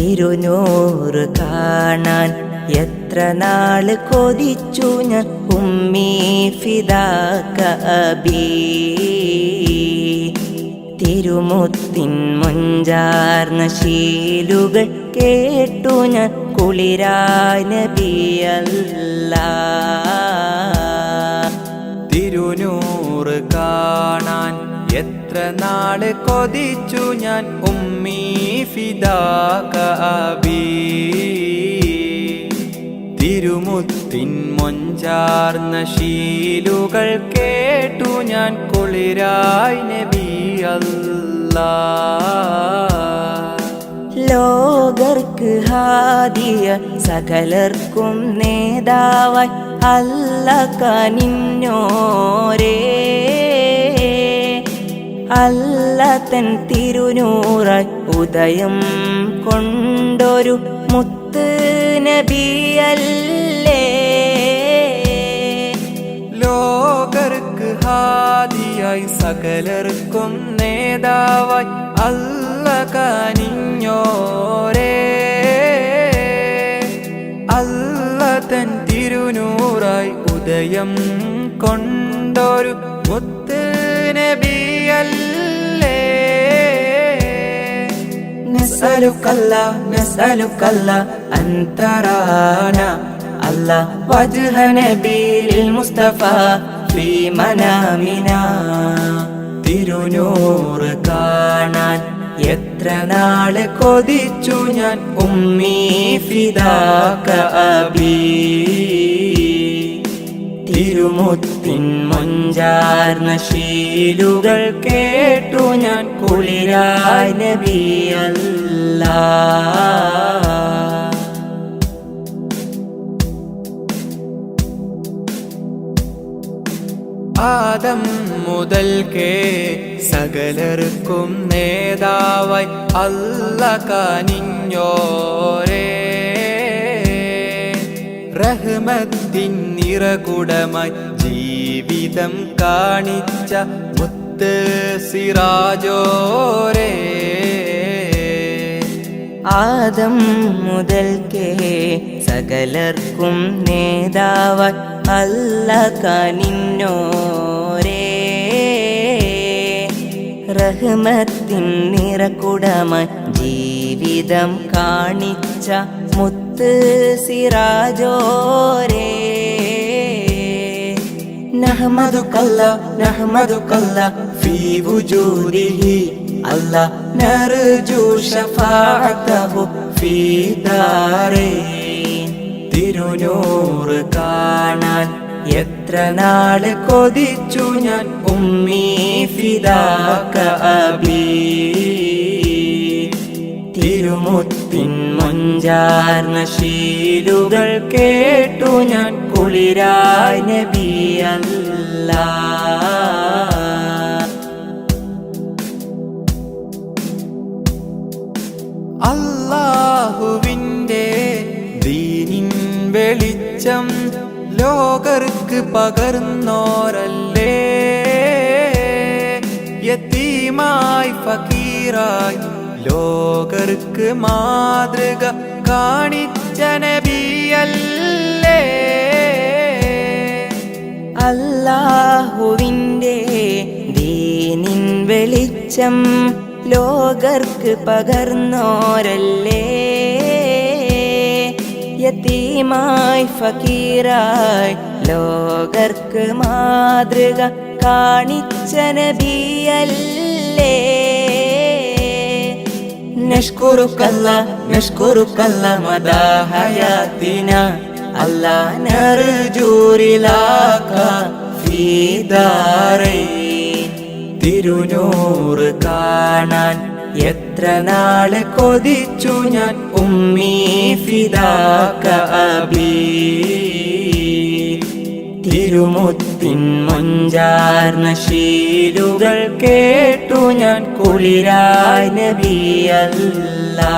തിരുനൂറ് കാണാൻ എത്ര നാള് കൊതിച്ചു ഞാൻ ഉമ്മീ ഫിദാക അബീ. തിരുമുത്തിൻ മൊഞ്ചാർന്ന ശീലുകൾ കേട്ടു ഞാൻ കുളിരായ നബിയല്ലാ. തിരുനൂറ് കാണാൻ എത്ര നാള് കൊതിച്ചു ഞാൻ ഉമ്മീ ഫിദാക അബീ. തിരുമുത്തിൻ മൊഞ്ചാർന്ന ശീലുകൾ കേട്ടു ഞാൻ കുളിരായി നബിയല്ലാ. ലോകർക്ക് ഹാദിയ സകലർക്കും നേതാവായി അല്ല കനിഞ്ഞോരേ. അല്ല തൻ തിരുനൂറായി ഉദയം കൊണ്ടൊരു മുത്ത് നബിയല്ലേ. ലോകർക്ക് ഹാദിയായി സകലർക്കും നേതാവായി അല്ല കനിഞ്ഞോരേ. അല്ല തൻ തിരുനൂറായി ഉദയം കൊണ്ടൊരു മുത്ത് നബിയല്ലേ. നസ്അലുക്കല്ലാ നസ്അലുക്കല്ലാ അൻ തറാനാ അല്ലാ വജ്ഹ നബിയിൽ മുസ്തഫ ഫീ മനാമിനാ. തിരുനൂറ് കാണാൻ എത്ര നാള് കൊതിച്ചു ഞാൻ ഉമ്മീ ഫിദാക അബീ. തിരുമുത്തിൻ മൊഞ്ചാർന്ന ശീലുകൾ കേട്ടു ഞാൻ കുളിരായ നബിയല്ലാ. ആദം മുതൽക്കേ സകലർക്കും നേതാവായി അല്ല കനിഞ്ഞോരേ. റഹ്മത്തിൻ നിറകുടമായി ജീവിതം കാണിച്ച മുത്ത് സിറാജോരേ. ആദം മുതൽക്കേ സകലർക്കും നേതാവായി അല്ല കനിഞ്ഞോരേ. റഹ്മത്തിൻ നിറകുടമായി ജീവിതം കാണിച്ച മുത്ത് സിറാജോരേ. നഹ്മദുകല്ലാ നഹ്മദുകല്ലാ ഫീ വുജൂദിഹി അല്ലാ നർജു ശഫാഅതഹു ഫീ ദാരൈൻ. തിരുനൂറ് കാണാൻ എത്ര നാള് കൊതിച്ചു ഞാൻ ഉമ്മീ ഫിദാക അബീ. തിരുമുത്തിൻ മൊഞ്ചാർന്ന ശീലുകൾ കേട്ടു ഞാൻ കുളിരായ നബിയല്ലാ. അല്ലാഹുവിൻ്റെ ദീനിൻ വെളിച്ചം ലോകർക്ക് പകർന്നോരല്ലേ. യതീമായി ഫക്കീറായി ലോകർക്ക് മാതൃക കാണിച്ച നബിയല്ലേ. അല്ലാഹുവിൻ്റെ ദീനിൻ വെളിച്ചം ലോകർക്ക് പകർന്നോരല്ലേ. യതീമായി ഫക്കീറായി ലോകർക്ക് മാതൃക കാണിച്ച നബിയല്ലേ. നഷ്കുറുക്കല്ലാ നഷ്കുറുക്കല്ലാ മദാ ഹയാത്തിനാ അല്ലാ നർജു റിലാക ഫീ ദാരൈൻ. തിരുനൂറ് കാണാൻ എത്ര നാള് കൊതിച്ചു ഞാൻ ഉമ്മീ ഫിദാക അബീ. തിരുമുത്തിൻ മൊഞ്ചാർന്ന ശീലുകൾ കേട്ടു ഞാൻ കുളിരായ നബിയല്ലാ.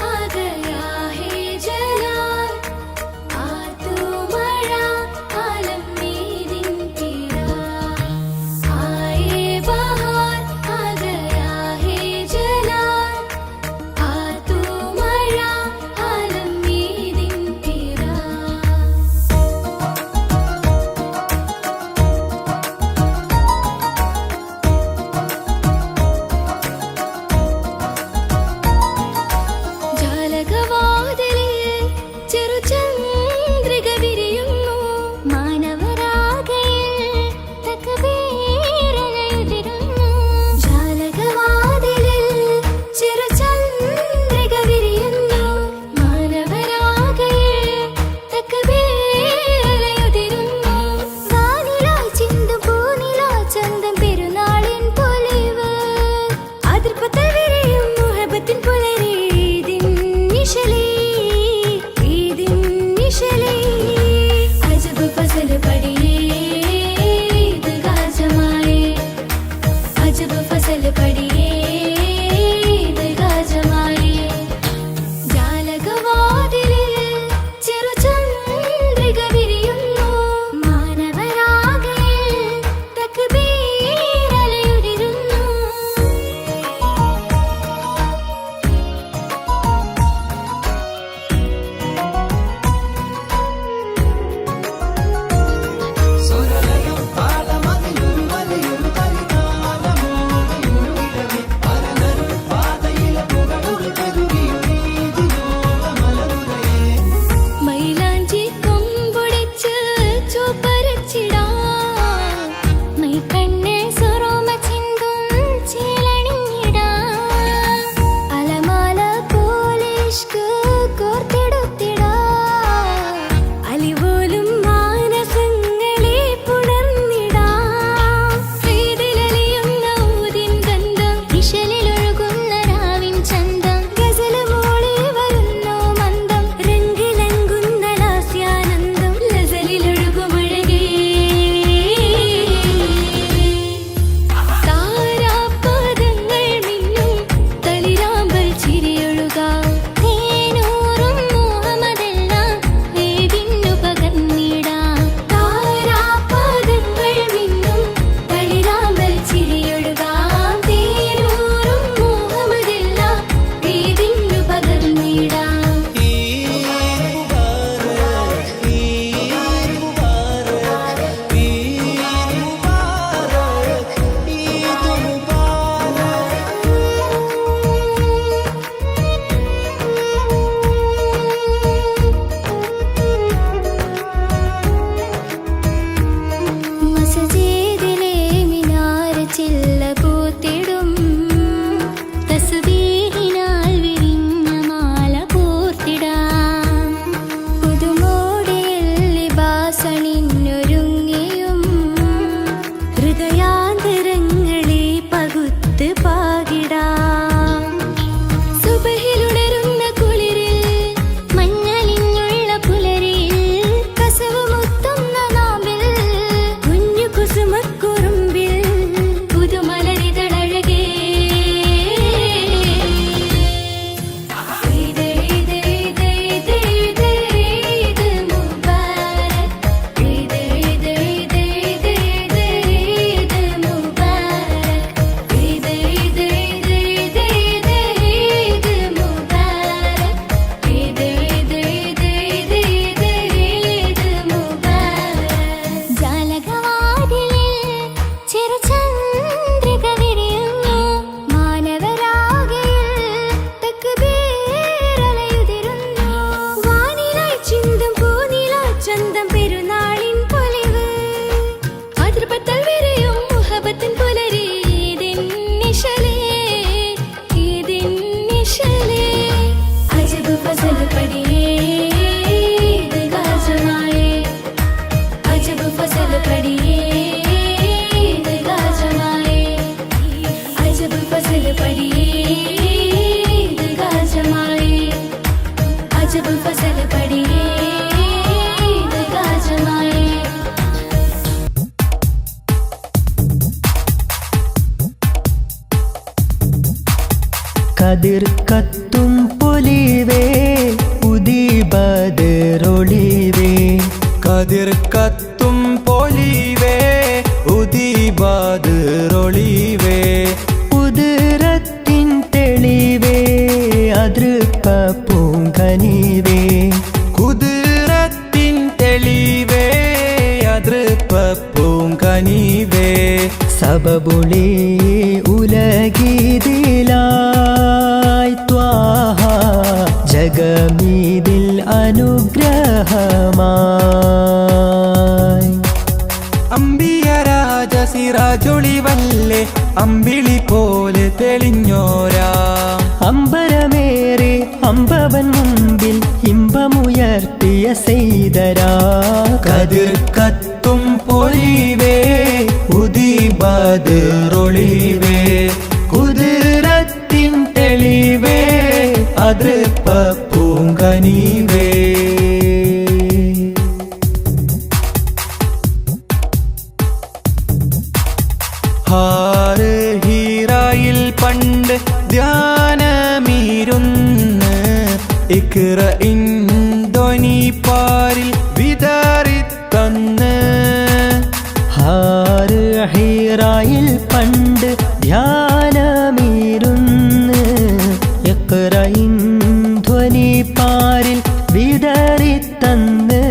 आ गया है जलाल, आ तू പൊലിവേ ഉദിബദറൊളിവേ കതിർ കത്തും പൊലിവേ ഉദിബദറൊളിവേ കുതിരത്തിൻ തെളിവേ അതൃപ്പ പൂങ്കനിവേ കുതിരത്തിൻ തെളിവേ അതൃപ്പ പൂങ്കനിവേ സബബുളി ഉലഗീതിലായി ത്വാഹ ജഗമീതിൽ അനുഗ്രഹമായി അമ്പിയ രാജ സിറാജൊളിവല്ലേ അമ്പിളി പോലെ തെളിഞ്ഞോരാ അമ്പരമേറെ അമ്പവൻ മുമ്പിൽ ഇമ്പമുയർത്തിയ സെയ്തരാ കതിർ കത്തും പൊലിവേ ഉദിബദറൊളിവേ കുതിരത്തിൻ തെളിവേ അതൃപ്പ പൂങ്കനിവേ ഹീറായിൽ പണ്ട് ധ്യാനമീരുന്ന് ഇക്റഇൻ ധ്വനി പാരിൽ വിതറിത്തന്ന് ഹീറായിൽ പണ്ട് ധ്യാനമീരുന്ന് ഇഖ്റഇൻ ധ്വനി പാരിൽ വിതറിത്തന്ന്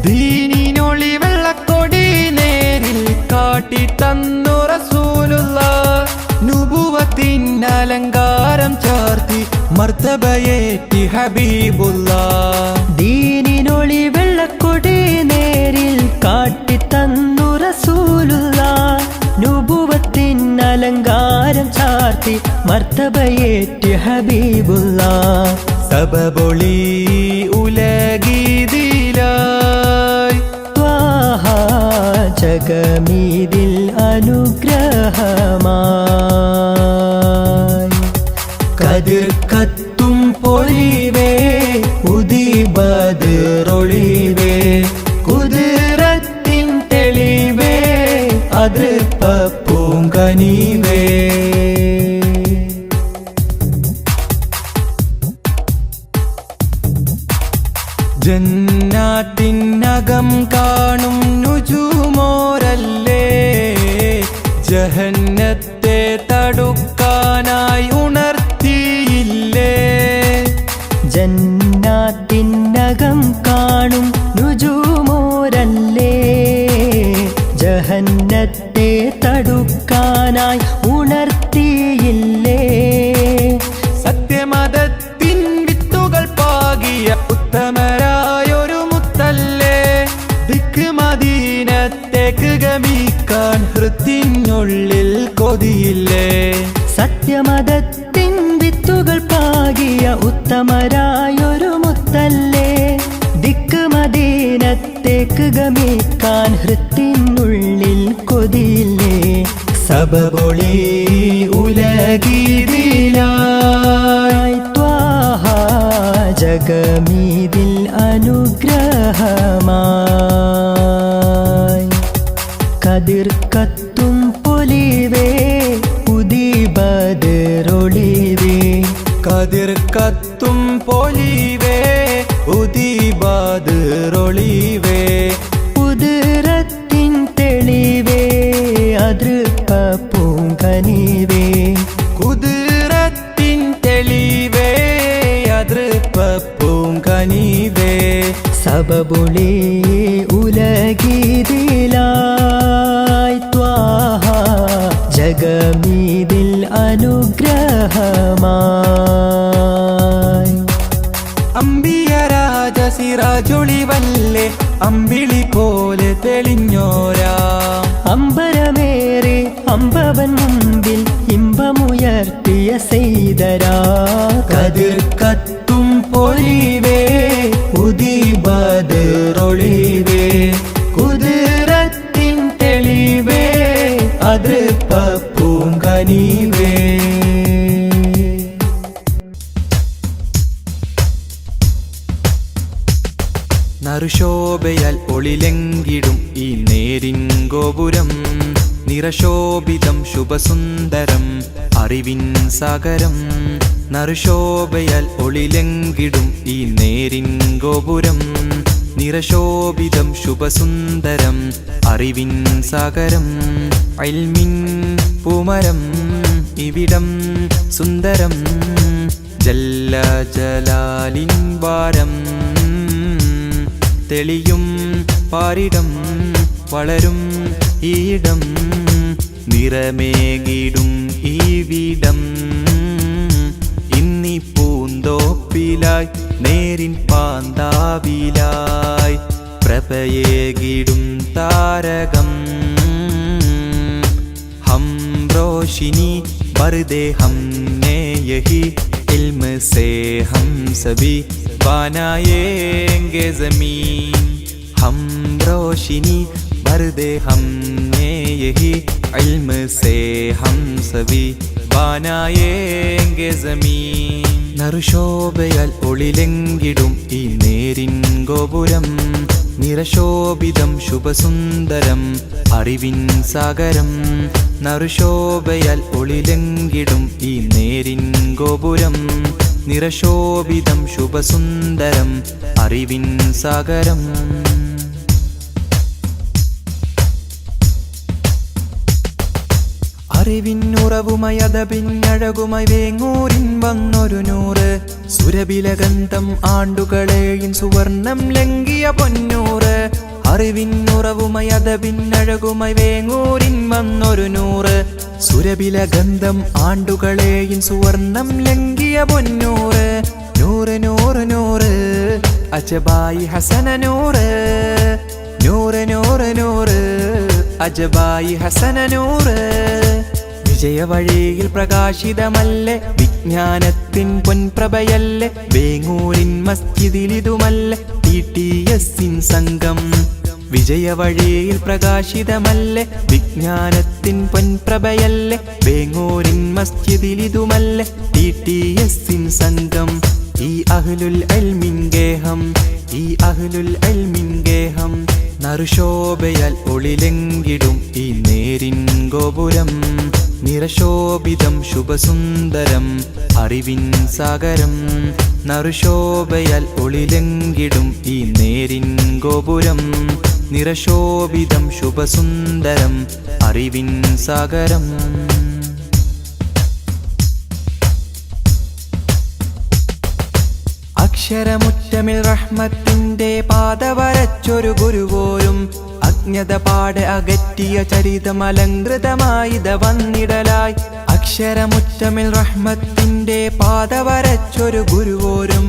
ദീനിനൊളി വെള്ളക്കൊടി നേരിൽ കാട്ടി തന്നു റസൂലുള്ളാഹ് നുബുവത്തിൻ അലങ്കാരം ചാർത്തി മർത്തബയേറ്റി ഹബീബുള്ളാഹ് ദീനിനൊളി വെള്ളക്കൊടി നേരിൽ കാട്ടിത്തന്നു റസൂലുള്ളാഹ് നുബുവത്തിൻ അലങ്കാരം ചാർത്തി മർത്തബയേറ്റി ഹബീബുള്ളാഹ് സബബൊളി ഉലഗീതിലായി ത്വാഹ ജഗമീതിൽ അനുഗ്രഹമായി കതിർ കത്തും പൊലിവേ ഉദിബദറൊളിവേ കുതിരത്തിൻ തെളിവേ അതൃപ്പ പൂങ്കനിവേ ജന്നാത്തിനകം കാണും നുജുമോരല്ലേ ജഹന്നത്തെ തടുക്കാനായി ഉണർത്തിയില്ലേ ജന്നാത്തിനകം കാണും നുജുമോരല്ലേ ജഹന്നത്തെ തടുക്കാനായി ഉണർത്തിയില്ലേ സത്യമതത്തിൻ വിത്തുകൾ പാകിയ ഉത്തമരായൊരു മുത്തല്ലേ ദിക്ക് മദീനത്തേക്ക് ഗമിക്കാൻ ഹൃത്തിനുള്ളിൽ കൊതിയില്ലേ സത്യമതത്തിൻ വിത്തുകൾ പാകിയ ഉത്തമരായൊരു മുത്തല്ലേ ദിക്ക് മദീനത്തേക്ക് ഗമിക്കാൻ ഹൃത്തിനുള്ളിൽ കൊതിയില്ലേ സബബൊളി ഉലഗീതിലായി ത്വാഹ ജഗമീതിൽ അനുഗ്രഹമായി കതിർ കത്തും പൊലിവേ ഉദിബദറൊളിവേ കതിർ കത്തും പൊലിവേ ഉദിബദറൊളിവേ കുതിരത്തിൻ തെളിവേ അതൃപ്പ പൂങ്കനിവേ കുതിരത്തിൻ തെളിവേ അതൃപ്പ പൂങ്കനിവേ സബബുളി ഉലഗീതിലായി ത്വാഹ ജഗമീതിൽ അനുഗ്രഹമായി അമ്പിയ രാജ സിറാജൊളിവല്ലേ അമ്പിളി പോലെ തെളിഞ്ഞോരാ അമ്പരമേറെ അമ്പവൻ മുമ്പിൽ ഇമ്പമുയർത്തിയ സെയ്തരാ കതിർ കത്തും പൊലിവേ ഉദിബദറൊളിവേ കുതിരത്തിൻ തെളിവേ അതൃപ്പ പൂങ്കനിവേ നറുശോഭയാൽ ഒളിലെങ്കിടും ഈ നേരിൻ ഗോപുരം നിറശോഭിതം ശുഭസുന്ദരം അറിവിൻ സാഗരം നറുശോഭയാൽ ഒളിലെങ്കിടും ഈ നേരിൻ ഗോപുരം നിറശോഭിതം ശുഭസുന്ദരം അറിവിൻ സാഗരം ഇൽമിൻ പൂമരം ഇവിടം സുന്ദരം ജല്ല ജലാലിൻ വാരം തെളിയും പാരിടം വളരും ഈയിടം നിറമേകിടും ഈ വീടം ഇന്നി പൂന്തോപ്പിലായി നേരിൻ പാന്താവിലായി പ്രഭയേകിടും താരകം ഹം റോഷിനി ബർദേ ഹംനെ യഹി ഇൽമ സേ ഹം സബി बनाएंगे ज़मीन हम रोशनी भर दे हमने यही इल्म से हम सभी बनाएंगे ज़मीन നറുശോഭയാൽ ഒളിലെങ്കിടും ഈ നേരിൻ ഗോപുരം നിറശോഭിതം ശുഭസുന്ദരം അറിവിൻ സാഗരം നറുശോഭയാൽ ഒളിലെങ്കിടും ഈ നേരിൻ ഗോപുരം നിറശോഭിതം ശുഭസുന്ദരം അറിവിൻ സാഗരം അറിവിൻ ഉറവുമായി അതപിന്നഴകുമായി വേങ്ങൂരിൻ വന്നൊരു നൂറ് സുരഭിലഗന്ധം ആണ്ടുകളെയും സുവർണം ലംഘിയ പൊന്നൂറ് അറിവിൻ ഉറവുമായി അതപിന്നഴകുമായി വേങ്ങൂരിൻ വന്നൊരു നൂറ് സുരഭിലഗന്ധം ആണ്ടുകളെയും സുവർണം ലംഘിയ പൊന്നൂറ് നൂറ് നൂറ് നൂറ് അജബായി ഹസന നൂറ് നൂറ് നൂറ് നൂറ് അജബായി ഹസന നൂറ് വിജയവഴിയിൽ പ്രകാശിതമല്ലേ വിജ്ഞാനത്തിൻ പൊൻപ്രഭയല്ലേ വേങ്ങൂരിൻ മസ്ജിദിലിതുമല്ലേ TTSിൻ സംഘം വിജയവഴിയിൽ പ്രകാശിതമല്ലേ വിജ്ഞാനത്തിൻ പൊൻപ്രഭയല്ലേ വേങ്ങൂരിൻ മസ്ജിദിലിതുമല്ലേ TTSിൻ സംഘം ഈ അഹ്ലുൽ ഇൽമിൻ ഗേഹം ഈ അഹ്ലുൽ ഇൽമിൻ ഗേഹം നറുശോഭയാൽ ഒളിലെങ്കിടും ഈ നേരിൻ ഗോപുരം നിറശോഭിതം ശുഭസുന്ദരം അറിവിൻ സാഗരം നറുശോഭയാൽ ഒളിലെങ്കിടും ഈ നേരിൻ ഗോപുരം നിറശോഭിതം ശുഭസുന്ദരം അറിവിൻ സാഗരം അക്ഷരമുറ്റമിൽ റഹ്മത്തിന്റെ പാത വരച്ചൊരു ഗുരുവോരും അജ്ഞത പാടെ അകറ്റിയ ചരിതം അലങ്കൃതമായിത വന്നിടലായി അക്ഷരമുറ്റമിൽ റഹ്മത്തിന്റെ പാത വരച്ചൊരു ഗുരുവോരും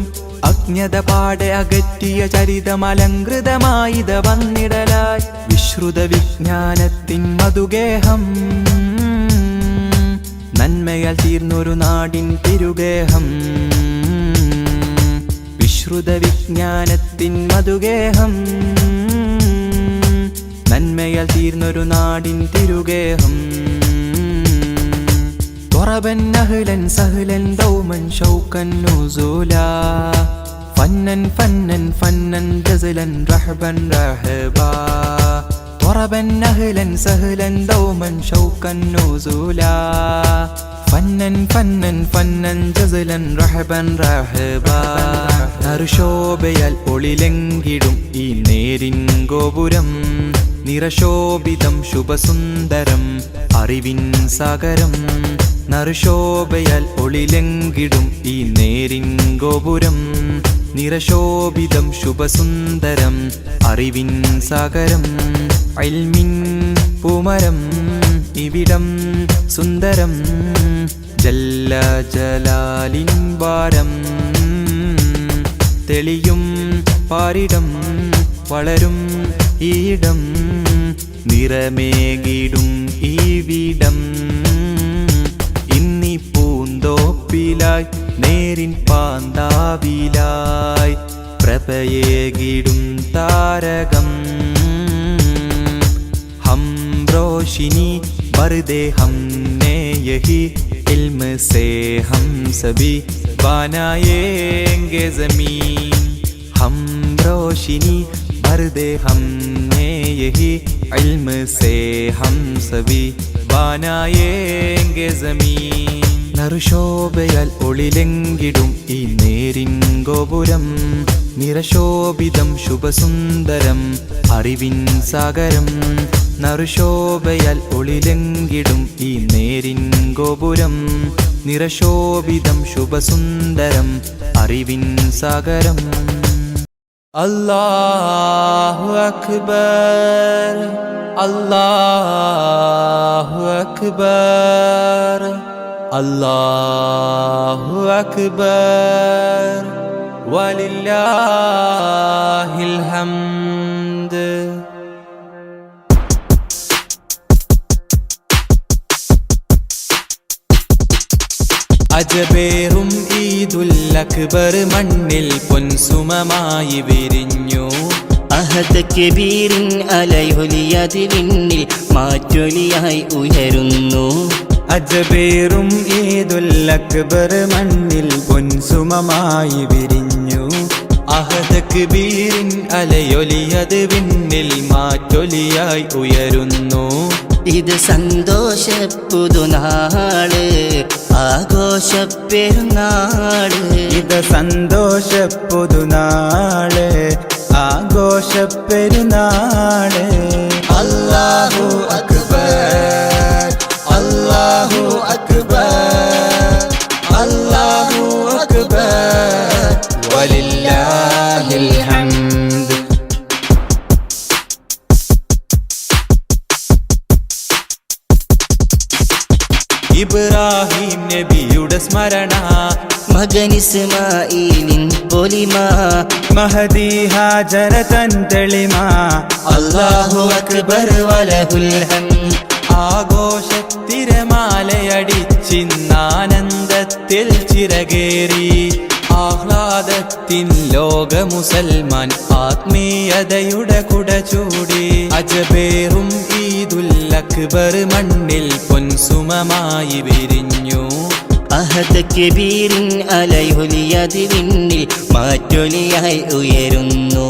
അജ്ഞത പാടെ അകറ്റിയ ചരിതം അലങ്കൃതമായിത വന്നിടലായി വിശ്രുത വിജ്ഞാനത്തിൻ മധുഗേഹം നന്മയാൽ തീർന്നൊരു നാടിൻ തിരുഗേഹം വിശ്രുത വിജ്ഞാനത്തിൻ മധുഗേഹം നന്മയാൽ തീർന്നൊരു നാടിൻ തിരുഗേഹം ضربن أهلا سهلا دوما شوقا نزولا فنا فنا فنا جزلا رحبا رحبا ضربن أهلا سهلا دوما شوقا نزولا فنا فنا فنا جزلا رحبا رحبا നറുശോഭയാൽ ഒളിലെങ്കിടും ഈ നേരിൻ ഗോപുരം നിറശോഭിതം ശുഭസുന്ദരം അറിവിൻ സാഗരം നറുശോഭയാൽ ഒളിലെങ്കിടും ഈ നേരിൻ ഗോപുരം നിറശോഭിതം ശുഭസുന്ദരം അറിവിൻ സാഗരം ഇൽമിൻ പൂമരം ഇവിടം സുന്ദരം ജല്ല ജലാലിൻ വാരം തെളിയും പാരിടം വളരും ഈയിടം നിറമേകിടും ഈ വീടം ഇന്നി പൂന്തോപ്പിലായി നേരിൻ പാന്താവിലായി പ്രഭയേകിടും താരകം ഹം റോഷിനി ബർദേ ഹംനെ യഹി इल्म से हम सभी बनाएंगे ज़मीन हम रोशनी भर दे हमने यही इल्म से हम सभी बनाएंगे ज़मीन നറുശോഭയാൽ ഒളിലെങ്കിടും ഈ നേരിൻ ഗോപുരം നിറശോഭിതം ശുഭസുന്ദരം അറിവിൻ സാഗരം നറുശോഭയാൽ ഒളിലെങ്കിടും ഈ നേരിൻ ഗോപുരം നിറശോഭിതം ശുഭസുന്ദരം അറിവിൻ സാഗരം അല്ലാഹു അക്ബർ അല്ലാഹു അക്ബർ അല്ലാഹു അക്ബർ വലില്ലാഹിൽ ഹംദ് അജബേറും ഈദുൽ അക്ബർ മണ്ണിൽ പൊൻസുമമായി വിരിഞ്ഞു അഹദ് കബീറിൻ അലയൊലിയത് വിണ്ണിൽ മാറ്റൊലിയായി ഉയരുന്നു അജബേറും ഈദുൽ അക്ബർ മണ്ണിൽ പൊൻസുമമായി വിരിഞ്ഞു അഹദ് കബീറിൻ അലയൊലിയത് വിണ്ണിൽ മാറ്റൊലിയായി ഉയരുന്നു ഇത് സന്തോഷ പുതുനാള് ആഘോഷ പെരുന്നാള് ഇത് സന്തോഷ പുതുനാള് ആഘോഷ പെരുന്നാള് അല്ലാഹു അക്ബർ അല്ലാഹു അക്ബർ അല്ലാഹു അക്ബർ വലില്ലാഹിൽ ഹംദ് ഇബ്രാഹിം നബിയുടെ സ്മരണ മകൻ ഇസ്മാഈലിൻ പൊലിമ മഹദി ഹാജറ തൻ തെളിമ അല്ലാഹു അക്ബർ വലഹുൽ ഹംദ് ആഘോഷത്തിരമാലയടിച്ചിന്നാനന്ദത്തിൽ ചിറകേറി ആഹ്ലാദത്തിൻ ലോക മുസൽമാൻ ആത്മീയതയുടെ കുട ചൂടി അജബേറും ഈദുൽ അക്ബർ മണ്ണിൽ പൊൻസുമമായി വിരിഞ്ഞു അഹദ് കബീറിൻ അലയൊലിയത് വിണ്ണിൽ മാറ്റൊലിയായി ഉയരുന്നു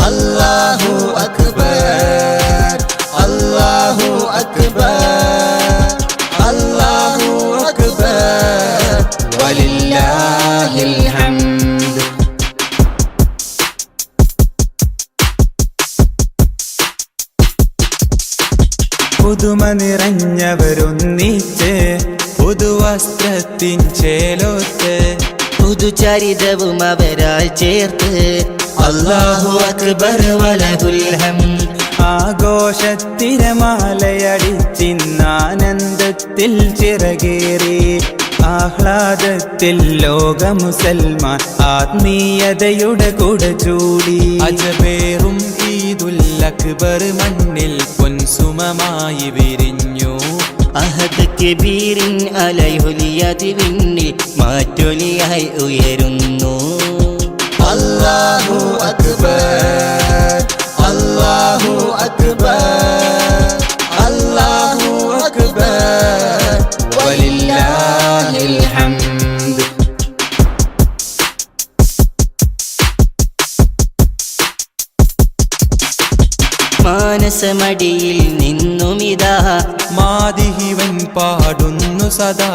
അല്ലാഹു അക്ബർ അല്ലാഹു അക്ബർ അല്ലാഹു അക്ബർ വലില്ലാഹിൽ ഹംദ് പുതുമ നിറഞ്ഞവരൊന്നിച്ച് പുതുവസ്ത്രത്തിൻ ചേലോത്ത് പുതുചരിതവും അവരാൽ ചേർത്ത് അല്ലാഹു അക്ബർ വലഹുൽ ഹംദ് ആഘോഷത്തിരമാലയടിച്ചിന്നാനന്ദത്തിൽ ചിറകേറി ആഹ്ലാദത്തിൽ ലോക മുസൽമാൻ ആത്മീയതയുടെ കുട ചൂടി അജബേറും ഈദുൽ അക്ബർ മണ്ണിൽ പൊൻസുമമായി വിരിഞ്ഞു അഹദ് കബീറിൻ അലയൊലിയത് വിണ്ണിൽ മാറ്റൊലിയായി ഉയരുന്നു അല്ലാഹു അക്ബർ അല്ലാഹു അക്ബർ അല്ലാഹു അക്ബർ വലില്ലാഹിൽ ഹംദ് മാനസമടിയിൽ നിന്നുമിതാ മാതിഹിവൻ പാടുന്നു സദാ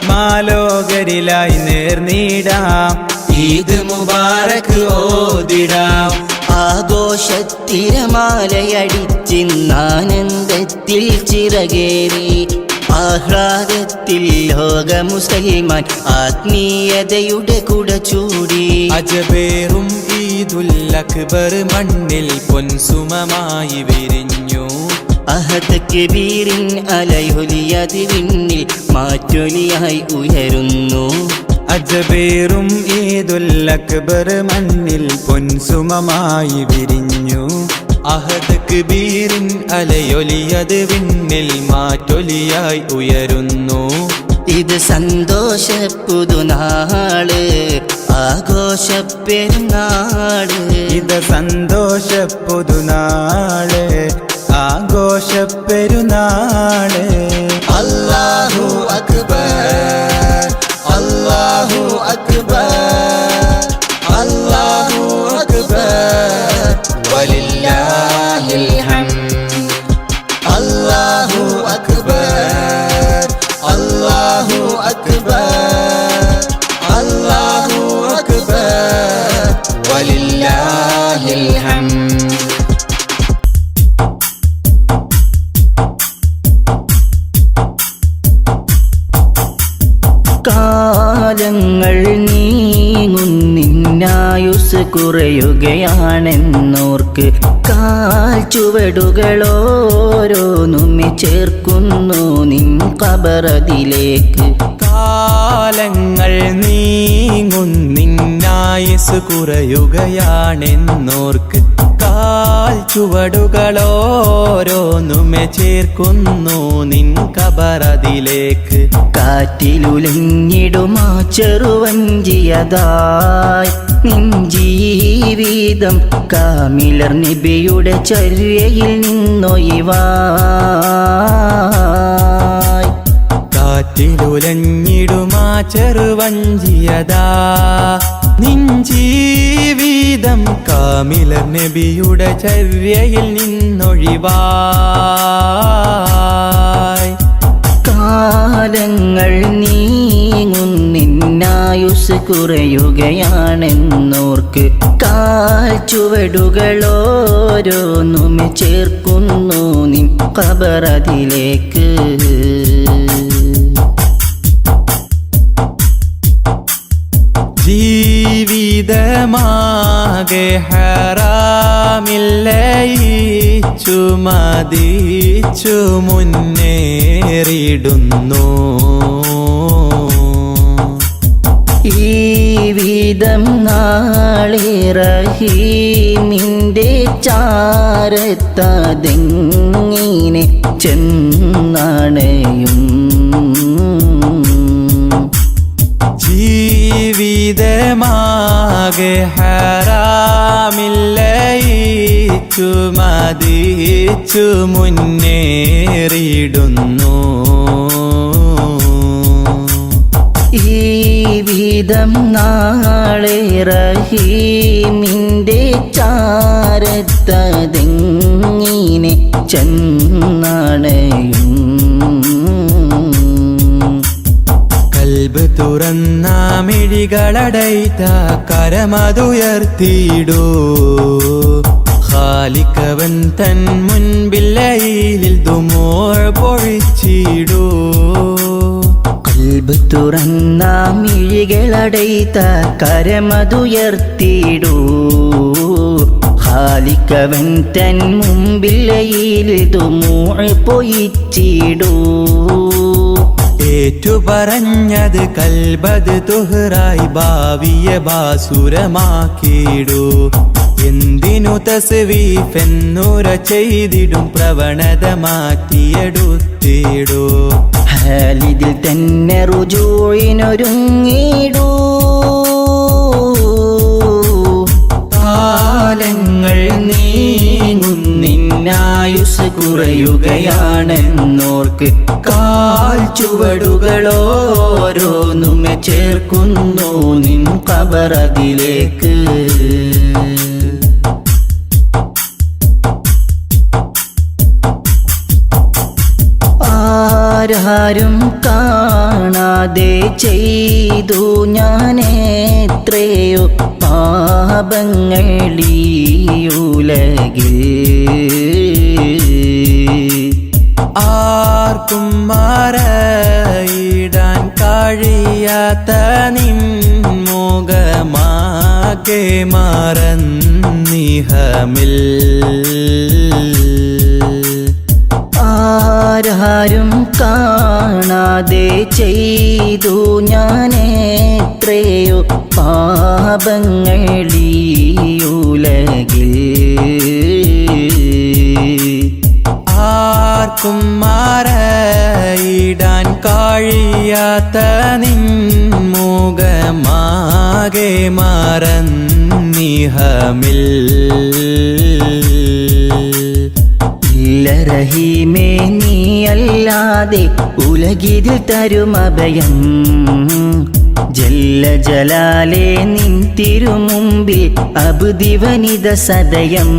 മാലോകരിലായി നേർനീടാം ഈദ് മുബാറക് ഓതിടാം ആഘോഷത്തിരമാലയടിച്ചിന്നാനന്ദത്തിൽ ചിറകേറി ആഹ്ലാദത്തിൽ ലോക മുസൽമാൻ ആത്മീയതയുടെ കുട ചൂടി അജബേറും ഈദുൽ അക്ബർ മണ്ണിൽ പൊൻസുമമായി വിരിഞ്ഞു അഹദ് കബീറിൻ അലയൊലിയത് വിണ്ണിൽ മാറ്റൊലിയായി ഉയരുന്നു അജബേറും ഈദുൽ അക്ബർ മണ്ണിൽ പൊൻസുമമായി വിരിഞ്ഞു അഹദ് കബീറിൻ അലയൊലിയത് വിണ്ണിൽ മാറ്റൊലിയായി ഉയരുന്നു ഇത് സന്തോഷ പുതുനാള് ആഘോഷ പെരുന്നാള് ഇത് സന്തോഷ പുതുനാള് ആഘോഷ പെരുന്നാള് അല്ലാഹു അക്ബർ അല്ലാഹു അക്ബർ അല്ലാഹു അക്ബർ വലില്ലാഹിൽ ഹംദ് അല്ലാഹു അക്ബർ അല്ലാഹു കാലങ്ങൾ നീങ്ങുന്നിന്നായുസ് കുറയുകയാണെന്നോർക്ക് കാൽ ചുവടുകളോരോന്നുമെ ചേർക്കുന്നു നിൻ ഖബറതിലേക്ക്. കാലങ്ങൾ നീങ്ങുന്നിന്നായുസ് കുറയുകയാണെന്നോർക്ക് കാൽ ചുവടുകളോരോന്നുമെ ചേർക്കുന്നു നിൻ ഖബറതിലേക്ക്. കാറ്റിലുലഞ്ഞിടുമാ ചെറുവഞ്ചിയതായി നിൻ ജീവിതം കാമിലർ നബിയുടെ ചര്യയിൽ നിന്നൊഴിവായി. കാറ്റിലുലഞ്ഞിടുമാ ചെറുവഞ്ചിയതാ നിൻ ജീവിതം കാമിലർ നബിയുടെ ചര്യയിൽ നിന്നൊഴിവായി. കാലങ്ങൾ നീങ്ങുന്നിന്നായുസ് കുറയുകയാണെന്നോർക്ക് കാൽ ചുവടുകളോരോന്നുമെ ചേർക്കുന്നു നിൻ ഖബറതിലേക്ക്. ജീവിതമാകെ ഹറാമില്ലയിച്ചു മതിച്ചു മുന്നേറിടുന്നു. ഈ വിധം നാളെ റഹീമിൻ്റെ ചാരത്തതെങ്ങിനെ ചെന്നണയും. ജീവിതമാകെ ഹറാമില്ലയിച്ചു മതിച്ചു മുന്നേറിടുന്നു. ഈ വിധം നാളെ റഹീമിൻ്റെ ചാരത്തതെങ്ങിനെ ചെന്നണയും. കൽബ് തുറന്ന മിഴികളടൈത്ത കരമതുയർത്തിയിടൂ. ഖാലിഖവൻ തൻ മുൻപില്ലയിൽ ദുമൂഅ് പൊഴിച്ചിടൂ. കൽബ് തുറന്ന മിഴികളടൈത്ത കരമതുയർത്തിയിടൂ. ഖാലിഖവൻ തൻ മുൻപില്ലയിൽ ദുമൂഅ് പൊഴിച്ചിടൂ. ഏറ്റുപറഞ്ഞത് കൽബത് തുഹറായി ഭാവിയെ ബാസുരമാക്കിയിടൂ. എന്തിനു തസ്വീഫെന്നുര ചെയ്തിടും പ്രവണത മാറ്റിയെടുത്തിടൂ. ഹാലിദിൽ തന്നെ റുജൂഇനൊരുങ്ങിടൂ. കാലങ്ങൾ നീങ്ങുന്നിന്നായുസ് കുറയുകയാണെന്നോർക്ക് കാൽ ചുവടുകളോരോന്നുമെ ചേർക്കുന്നു നിൻ ഖബറതിലേക്ക്. ആരാരും കാണാതെ ചെയ്തു ഞാനെത്രയോ പാപങ്ങളീയുലകിൽ. ആർക്കും മറയിടാൻ കഴിയാത്ത നിൻ മുഖമാകെ മറന്നിഹമിൽ. ആരാരും കാണാതെ ചെയ്തു ഞാനെത്രയോ പാപങ്ങളീയുലകിൽ. ആർക്കും മറയിടാൻ കഴിയാത്ത നിൻ മുഖമാകെ മറന്നിഹമിൽ. ഇല്ല റഹീമേ നീയല്ലാതെ ഉലകിതിൽ തരുമഭയം. ജല്ല ജലാലേ നിൻ തിരുമുമ്പിൽ അബ്ദിവനിത സദയം.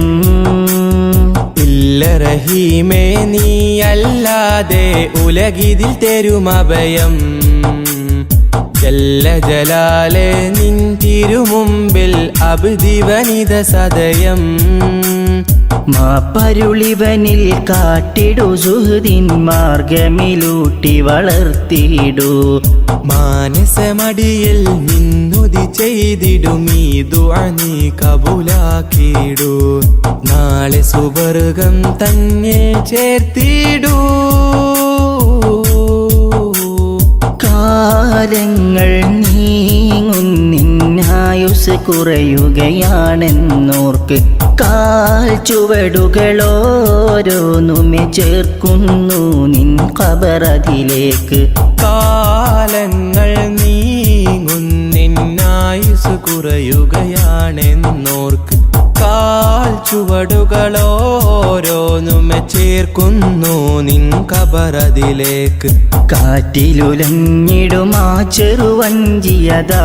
ഇല്ല റഹീമേ നീയല്ലാതെ ഉലകിതിൽ തരുമഭയം. ജല്ല ജലാലേ നിൻ തിരുമുമ്പിൽ അബ്ദിവനിത സദയം. മാപ്പരുളിവനിൽ കാട്ടിടു സുഹൃദിൻ മാർഗമിലൂട്ടി വളർത്തിയിടൂ. മാനസമടിയിൽ നിന്നുതി ചെയ്തിടുമീ ദുആ നീ കബൂലാക്കിടൂ നാളെ സുവർഗം തന്നെ ചേർത്തിടൂ കാലങ്ങൾ നീങ്ങുന്നിന്നായുസ് കുറയുകയാണെന്നോർക്ക് കാൽ ചുവടുകളോരോന്നുമെ ചേർക്കുന്നു നിൻ ഖബറതിലേക്ക് കാലങ്ങൾ നീങ്ങുന്നിന്നായുസ് കുറയുകയാണെന്നോർക്ക് കാൽ ചുവടുകളോരോന്നുമെ ചേർക്കുന്നു നിൻ ഖബറതിലേക്ക് കാറ്റിലുലഞ്ഞിടുമാ ചെറുവഞ്ചിയതായി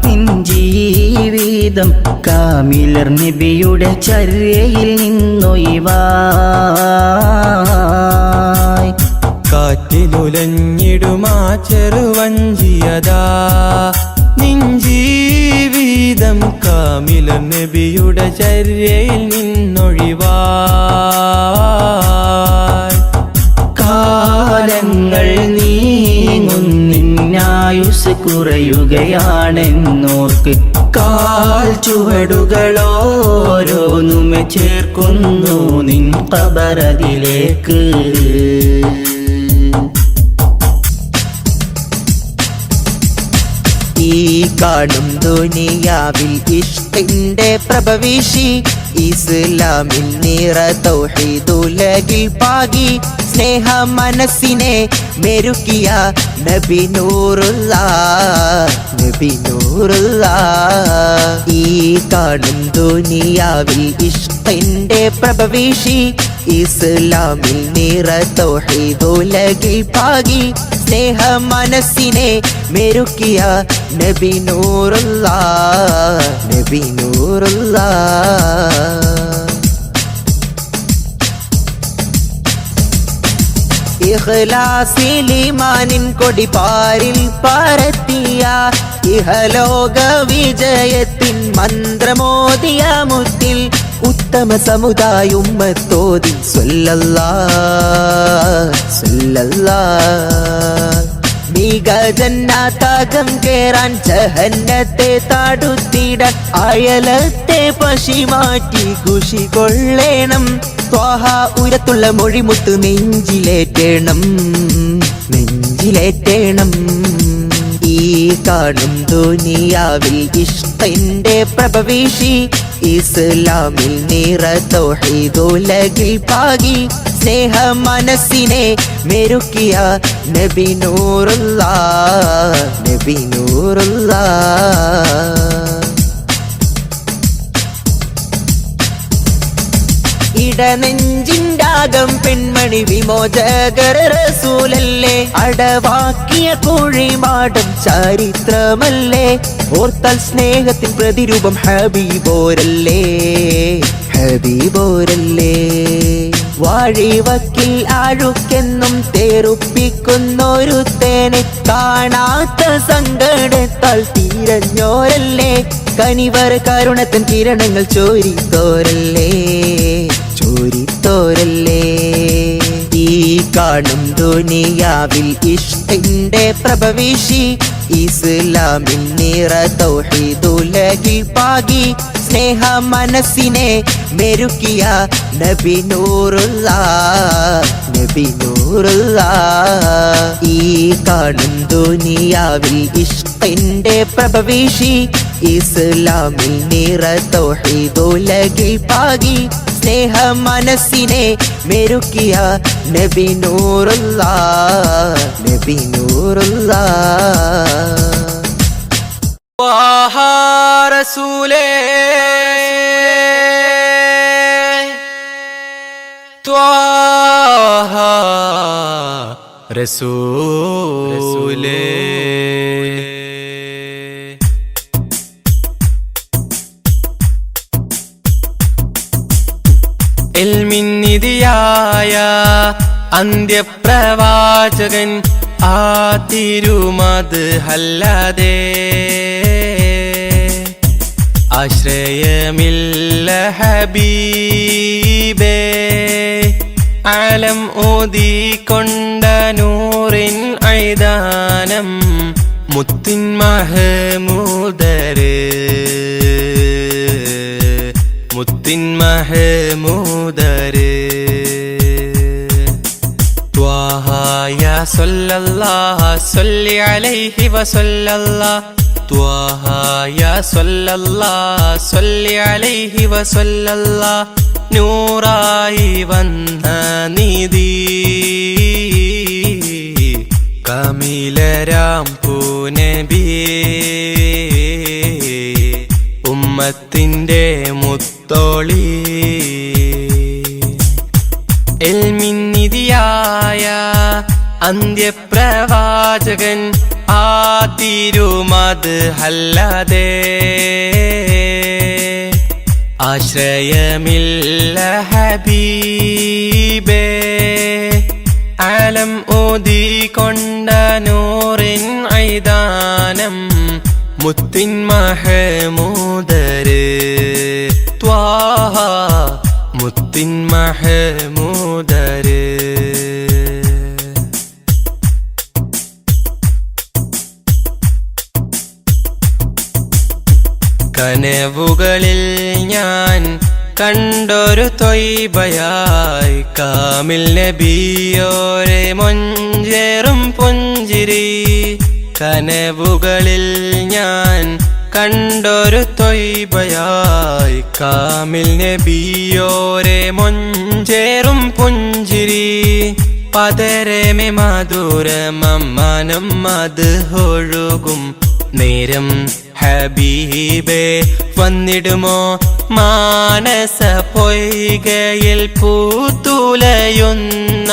നിൻ ജീവിതം കാമിലർ നബിയുടെ ചര്യയിൽ നിന്നൊഴിവായി കാറ്റിലുലഞ്ഞിടുമാ ചെറുവഞ്ചിയതാ നിൻ ജീവിതം കാമിലർ നബിയുടെ ചര്യയിൽ നിന്നൊഴിവായി കാലങ്ങൾ നീങ്ങുന്നിന്നായുസ് കുറയുകയാണെന്നോർക്ക് കാൽ ചുവടുകളോരോന്നുമെ ചേർക്കുന്നു നിൻ ഖബറതിലേക്ക് ഈ കാണും ദുനിയാവിൽ ഇഷ്കിന്റെ പ്രഭവിഷി ഇസ്ലാമിൽ നിറ തൗഹീദുലകിൽ പാകി സ്നേഹ മനസ്സിനെ മെരുക്കിയ നബി നൂറുള്ള ഈ കാണും ദുനിയാവിൽ ഇഷ്കിന്റെ പ്രഭവിഷി ഇസ്ലാമിൽ നിറ തൗഹീദുലകിൽ പാകി സ്നേഹ മനസ്സിനെ മെരുക്കിയ നബി നൂറുള്ള ഇഖ്ലാസിലിമാനിൻ കൊടിപാരിൽ പരത്തിയ ഇഹലോക വിജയത്തിൻ മന്ത്രമോദിയ മുത്തിൽ ഉത്തമ സമുദായ ഉമ്മത്തോതി മിക ജന്നാതകം കേറാൻ ജഹന്നത്തെ തടുത്തിടാൻ അയലത്തെ പശി മാറ്റി ഖുഷി കൊള്ളേണം ത്വാഹ ഉരത്തുള്ള മൊഴിമുത്ത് നെഞ്ചിലേറ്റേണം ഈ കാണും ദുനിയാവിൽ ഇഷ്കിന്റെ പ്രഭവിഷി ഇസ്ലാമിൽ നിറ തൗഹീദുലകിൽ പാകി സ്നേഹ മനസ്സിനെ മെരുക്കിയ നബി നൂറുള്ള ഇടനെഞ്ചിൻ്റാകം പെൺമണി വിമോചകർ റസൂലല്ലേ അടവാക്കിയ കുഴിമാടം ചരിത്രമല്ലേ ഓർത്താൽ സ്നേഹത്തിൻ പ്രതിരൂപം ഹബീബോരല്ലേ വാഴിവക്കിൽ ആഴുക്കെന്നും തേറുപ്പിക്കുന്നൊരു തേനെ കാണാത്ത സങ്കടത്താൽ തീരഞ്ഞോരല്ലേ കനിവർ കരുണത്തൻ കിരണങ്ങൾ ചോരിത്തോരല്ലേ ഈ കാണും ദുനിയാവിൽ ഇഷ്കിന്റെ പ്രഭവിഷി ഇസ്ലാമിൽ നിറ തൗഹീദുലകിൽ പാകി സ്നേഹ മനസ്സിനെ മെരുക്കിയ നബി നൂറുള്ള ഈ കാണും ദുനിയാവിൽ ഇഷ്കിന്റെ പ്രഭവിഷി ഇസ്ലാമിൽ നിറ തൗഹീദുലകിൽ പാകി സ്നേഹ മനസ്സിനെ മെരുക്കിയ നബി നൂറുള്ള ത്വാഹ റസൂലേ ത്വാഹ റസൂലേ ഇൽമിന്നിധിയായ അന്ത്യപ്രവാചകൻ ആ തിരുമത് ഹല്ലാതെ ആശ്രയമില്ല ഹബീബേ ആലം ഓതിക്കൊണ്ട നൂറിൻ ഐദാനം മുത്തിൻ മഹമൂദര് മുത്തിൻ മഹമൂദര് ത്വാഹ യാ സല്ലല്ലാഹു സല്ലി അലൈഹി വസല്ലല്ലാഹ് ത്വാഹ യാ സല്ലല്ലാഹു സല്ലി അലൈഹി വസല്ലല്ലാഹ് നൂറായി വന്ന നിധി കമിലരാം പൂനബിയേ ഉമ്മത്തിന്റെ മുത്തോളി എൽമിന്നിധിയായ അന്ത്യപ്രവാചകൻ ആ തിരുമത് അല്ലാതെ ആശ്രയമില്ല ഹബീബേ ആലം ഓതിക്കൊണ്ട നൂറിൻ ഐദാനം മുത്തിൻ മഹമൂദര് ത്വാഹ മുത്തിൻ മഹമൂദര് കനവുകളിൽ ഞാൻ കണ്ടൊരു തൊയ്ബയായി കാമിൽ നബിയോരെ മൊഞ്ചേറും പുഞ്ചിരി കനവുകളിൽ ഞാൻ കണ്ടൊരു തൊയ്ബയായി കാമിൽ നബിയോരെ മൊഞ്ചേറും പുഞ്ചിരി പതരമേ മധുരമമ്മാനം മത് ഒഴുകും നേരം ഹബീബേ വന്നിടുമോ മാനസ പൊയ്കയിൽ പൂത്തുലയുന്ന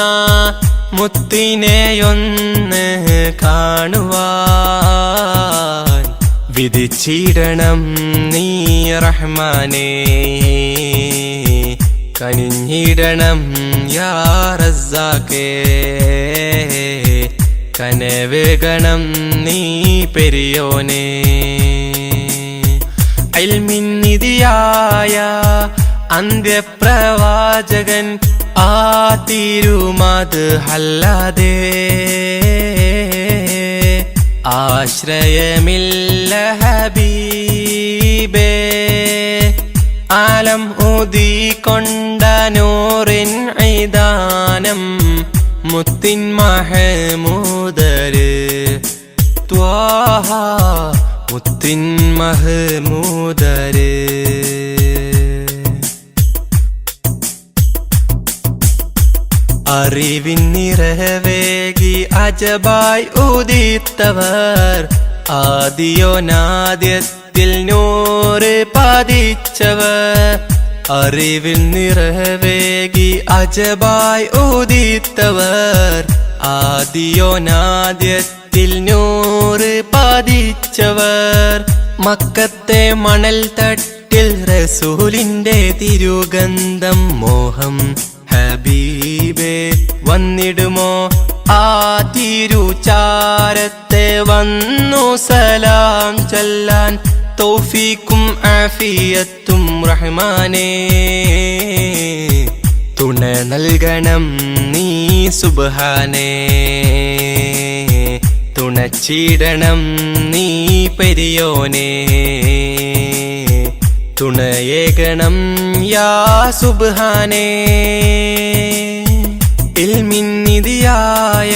മുത്തിനെയൊന്ന് കാണുവാൻ വിധിച്ചിടണം നീ റഹ്മാനേ കനിഞ്ഞിടണം യാ റസ്സാഖേ കനവേകണം നീ പെരിയോനേ ഇൽമിന്നിധിയായ അന്ത്യപ്രവാചകൻ ആ തിരുമത് അല്ലാതെ ആശ്രയമില്ല ഹബീബേ ആലം ഊതിക്കൊണ്ട നൂറിൻ ഐദാനം മുത്തിൻ മഹമൂദര് ത്വാഹ മുത്തിൻ മഹമൂദര് അറിവിൻ നിറവേകി അജബായി ഉദിത്തവർ ആദിയോനാദ്യത്തിൽ നൂറ് പതിച്ചവർ അറിവിൻ നിറവേകി അജബായി ഉദിത്തവർ ആദിയോനാദ്യത്തിൽ നൂറ് പതിച്ചവർ മക്കത്തെ മണൽ തട്ടിൽ റസൂലിന്റെ തിരുഗന്ധം മോഹം ഹബീബേ വന്നിടുമോ ആ തിരുചാരത്തെ വന്നു സലാം ചൊല്ലാൻ തൗഫീക്കും ആഫിയത്തും റഹ്മാനേ തുണ നൽകണം നീ സുബ്ഹാനേ തുണച്ചിടണം നീ പെരിയോനേ തുണയേകണം യാ സുബ്ഹാനേ ഇൽമിന്നിധിയായ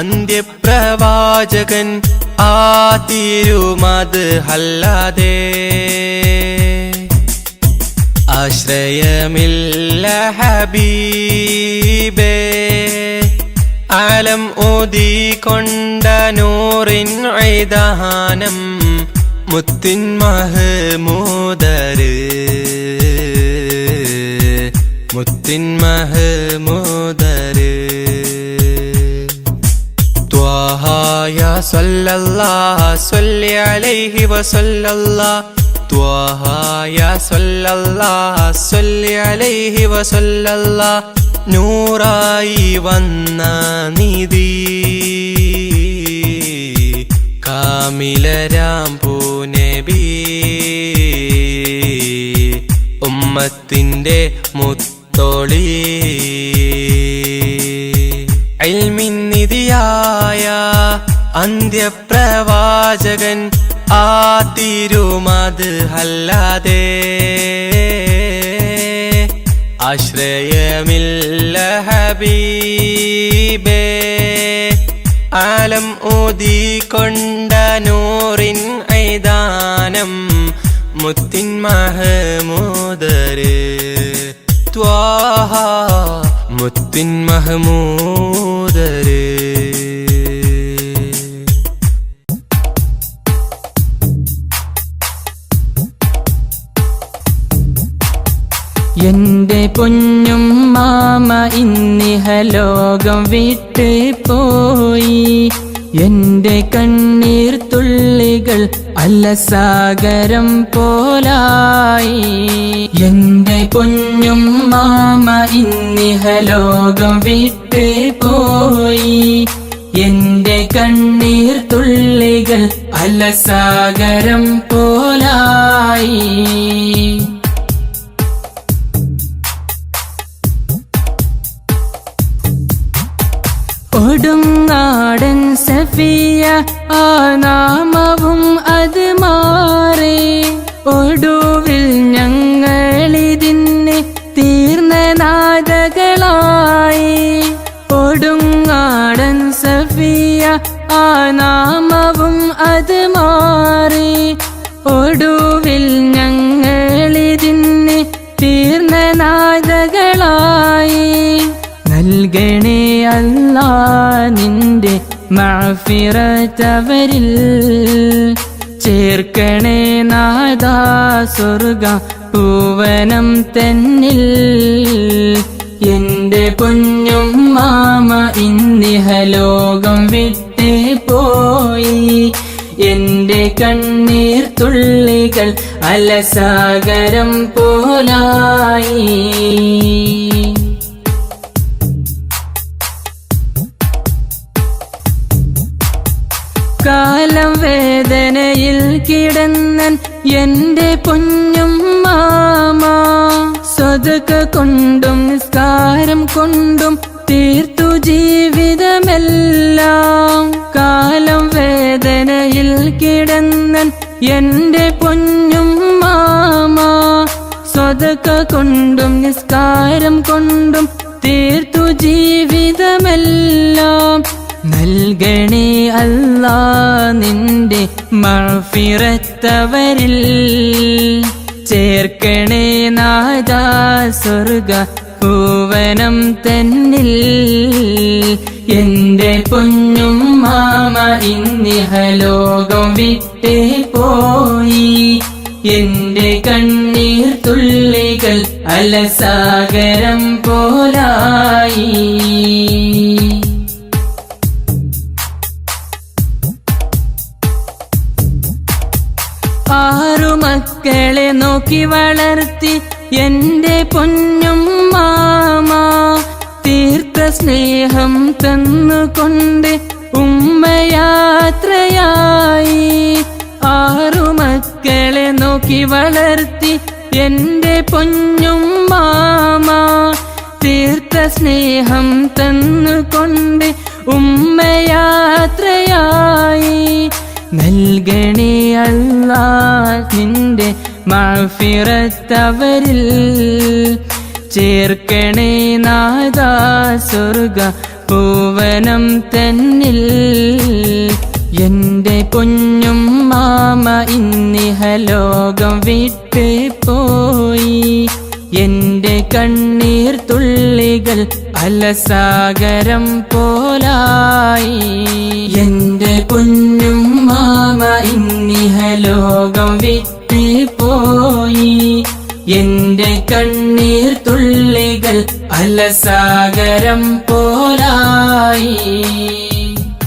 അന്ത്യപ്രവാചകൻ ആ തിരുമത് അല്ലാതെ ആശ്രയമില്ല ഹബീബേ ആലം ഓതിക്കൊണ്ട നൂറിൻ ഐദാനം മുത്തിൻ മഹമൂദര് മുത്തിൻ മഹമൂദര് ത്വാഹ യാ സല്ലല്ലാഹു സല്ലി അലൈഹി വസല്ലല്ലാഹ് ത്വാഹ യാ സല്ലല്ലാഹു സല്ലി അലൈഹി വസല്ലല്ലാഹ് നൂറായി വന്ന നിധി കാമിലരാം പൂനബി ഉമ്മത്തിന്റെ മുത്തോളി ഇൽമിന്നിധിയായ അന്ത്യപ്രവാചകൻ ആ തിരുമത് അല്ലാതെ ആശ്രയമില്ല ഹബീബേ. ആലം ഊതിക്കൊണ്ട നൂറിൻ ഐദാനം മുത്തിൻ മഹമൂദര് ത്വാഹ മുത്തിൻ മഹമൂദര്. എന്റെ പൊന്നും മാമ ഇന്നിഹലോകം വിട്ട് പോയി. എന്റെ കണ്ണീർ തുള്ളികൾ അലസാഗരം പോലായി. എന്റെ പൊന്നും മാമ ഇന്നിഹലോകം വിട്ട് പോയി. എന്റെ കണ്ണീർ തുള്ളികൾ അലസാഗരം പോലായി. കൊടുങ്ങാടൻ സഫിയ ആ നാമവും അത് മാറി. ഒടുവിൽ ഞങ്ങളിതിന് തീർന്ന നാദകളായി. കൊടുങ്ങാടൻ സഫിയ ആ നാമവും അത് മാറി. ഒടുവിൽ ഞങ്ങളിതിന് തീർന്ന നാദകളായി. നൽകണേ അല്ലാ നിന്റെ മഅ്ഫിറത്തവരിൽ. ചേർക്കണേ നാദാ സ്വർഗ പൂവനം തന്നിൽ. എന്റെ പൊന്നും മാമ ഇന്നിഹലോകം വിട്ടേ പോയി. എന്റെ കണ്ണീർ തുള്ളികൾ അലസാഗരം പോലായി. കാലം വേദനയിൽ കിടന്നൻ എന്റെ പൊന്നും മാമ. സ്വതക കൊണ്ടും നിസ്കാരം കൊണ്ടും തീർത്തു ജീവിതമെല്ലാം. കാലം വേദനയിൽ കിടന്നൻ എന്റെ പൊന്നും മാമ. സ്വതക കൊണ്ടും നിസ്കാരം കൊണ്ടും തീർത്തു ജീവിതമെല്ലാം. നൽകണേ അല്ലാ നിന്റെ മഅ്ഫിറത്തവരിൽ. ചേർക്കണേ നാദാ സ്വർഗ പൂവനം തന്നിൽ. എന്റെ പൊന്നും മാമ ഇന്നിഹലോകം വിട്ടേ പോയി. എന്റെ കണ്ണീർ തുള്ളികൾ അലസാഗരം പോലായി. ആറു മക്കളെ നോക്കി വളർത്തി എന്റെ പൊന്നും മാമ. തീർത്ത സ്നേഹം തന്നുകൊണ്ട് ഉമ്മയാത്രയായി. ആറു മക്കളെ നോക്കി വളർത്തി എന്റെ പൊന്നും മാമ. തീർത്ത സ്നേഹം തന്നുകൊണ്ട് ഉമ്മയാത്രയായി. നൽകണേ അല്ലാ നിന്റെ മഅ്ഫിറത്തവരിൽ. ചേർക്കണേ നാദാ സ്വർഗ പൂവനം തന്നിൽ. എന്റെ പൊന്നും മാമ ഇന്നിഹലോകം വിട്ട് പോയി. എന്റെ കണ്ണീർ തുള്ളികൾ അലസാഗരം പോലായി. എന്റെ പൊന്നും മാമ ഇന്നിഹലോകം വിട്ട് പോയി. എന്റെ കണ്ണീർ തുള്ളികൾ അലസാഗരം പോലായി.